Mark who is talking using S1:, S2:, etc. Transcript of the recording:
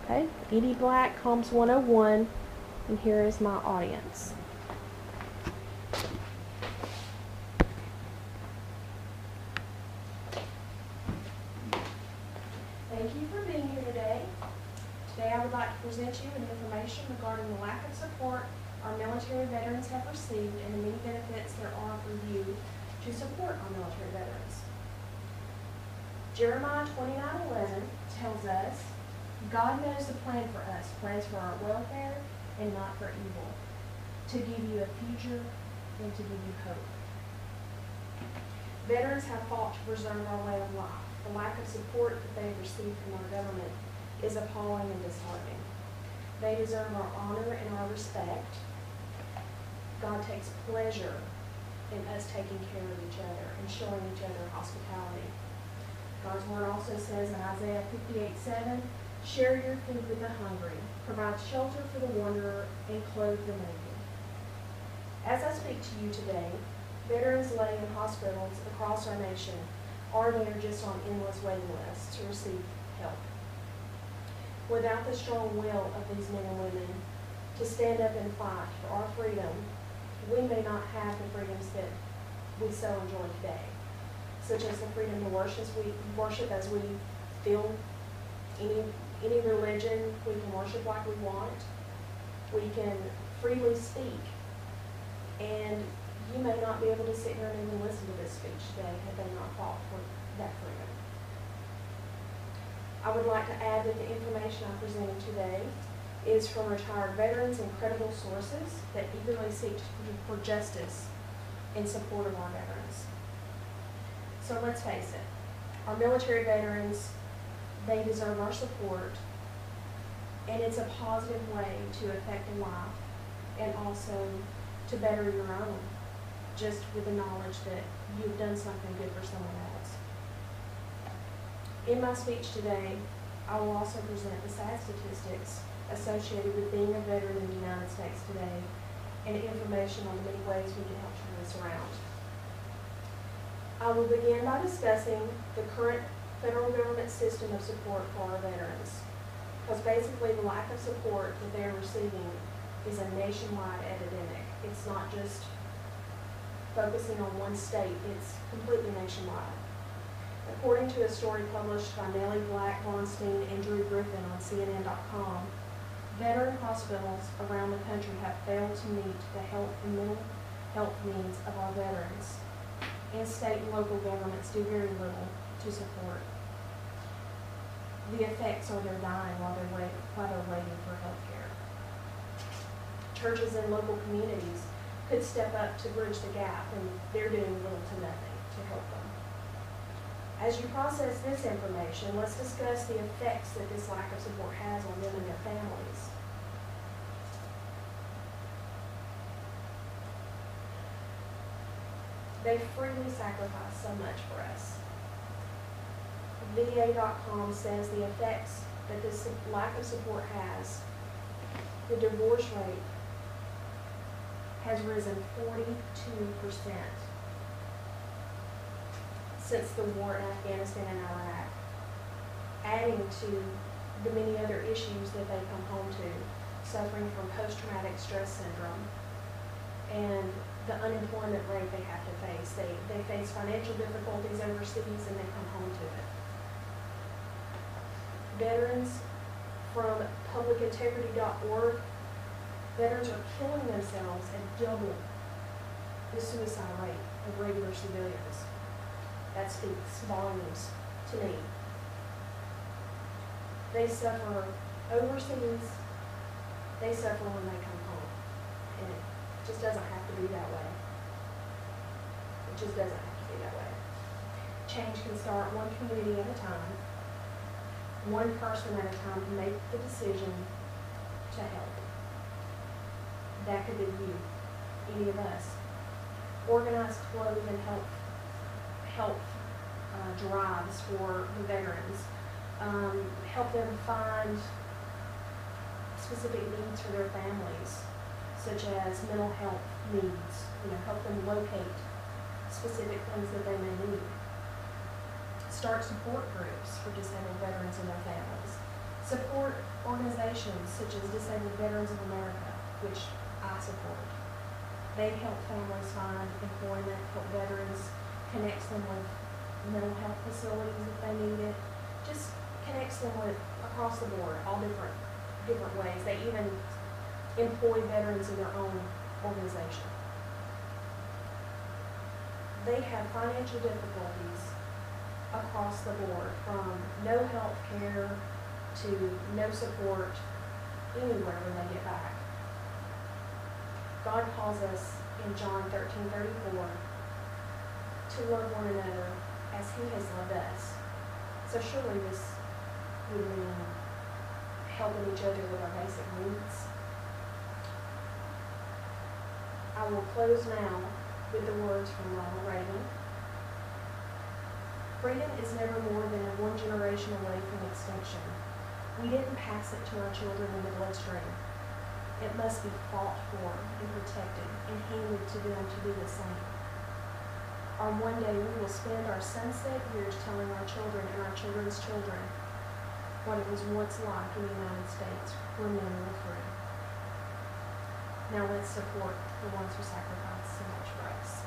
S1: Okay, Edie Black, Homes 101, and here is my audience. Thank you for being here today. Today I would like to present you with information regarding the lack of support our military veterans have received and the many benefits there are for you to support our military veterans. Jeremiah 29:11 tells us, God knows the plan for us, plans for our welfare and not for evil, to give you a future and to give you hope. Veterans have fought to preserve our way of life. The lack of support that they have received from our government is appalling and disheartening. They deserve our honor and our respect. God takes pleasure in us taking care of each other and showing each other hospitality. God's word also says in Isaiah 58:7, share your food with the hungry, provide shelter for the wanderer, and clothe the naked. As I speak to you today, veterans lay in hospitals across our nation are there just on endless waiting lists to receive help. Without the strong will of these men and women to stand up and fight for our freedom, we may not have the freedoms that we so enjoy today, such as the freedom to worship as we feel. Any religion, we can worship like we want. We can freely speak. And you may not be able to sit here and even listen to this speech today had they not fought for that freedom. I would like to add that the information I'm presenting today is from retired veterans and credible sources that eagerly seek for justice in support of our veterans. So let's face it, our military veterans, they deserve our support, and it's a positive way to affect a life and also to better your own, just with the knowledge that you've done something good for someone else. In my speech today, I will also present the sad statistics associated with being a veteran in the United States today and information on the many ways we can help turn this around. I will begin by discussing the current federal government system of support for our veterans, because basically the lack of support that they are receiving is a nationwide epidemic. It's not just focusing on one state, it's completely nationwide. According to a story published by Nellie Black, Vonstein, and Drew Griffin on CNN.com, veteran hospitals around the country have failed to meet the health and mental health needs of our veterans, and state and local governments do very little to support. The effects are they're dying while they're waiting for health care. Churches and local communities could step up to bridge the gap, and they're doing little to nothing to help them. As you process this information, let's discuss the effects that this lack of support has on them and their families. They freely sacrifice so much for us. VA.com says the effects that this lack of support has. The divorce rate has risen 42% since the war in Afghanistan and Iraq, adding to the many other issues that they come home to, suffering from post-traumatic stress syndrome and the unemployment rate they have to face. They face financial difficulties overseas and they come home to it. Veterans from publicintegrity.org, veterans are killing themselves at double the suicide rate of regular civilians. That speaks volumes to me. They suffer overseas, they suffer when they come home. And it just doesn't have to be that way. It just doesn't have to be that way. Change can start one community at a time, one person at a time to make the decision to help. That could be you, any of us. Organize, clothe, and help drives for the veterans. Help them find specific needs for their families, such as mental health needs. Help them locate specific things that they may need. Start support groups for disabled veterans and their families. Support organizations organizations such as Disabled Veterans of America, which I support. They help families find employment, help veterans, connects them with mental health facilities if they need it, just connects them with across the board, all different ways. They even employ veterans in their own organization. They have financial difficulties across the board, from no health care to no support anywhere when they get back. God calls us in John 13:34 to love one another as He has loved us. So surely this would mean helping each other with our basic needs. I will close now with the words from Ronald Reagan. Freedom is never more than one generation away from extinction. We didn't pass it to our children in the bloodstream. It must be fought for and protected and handed to them to do the same. Or one day we will spend our sunset years telling our children and our children's children what it was once like in the United States when men were free. Now let's support the ones who sacrificed so much for us.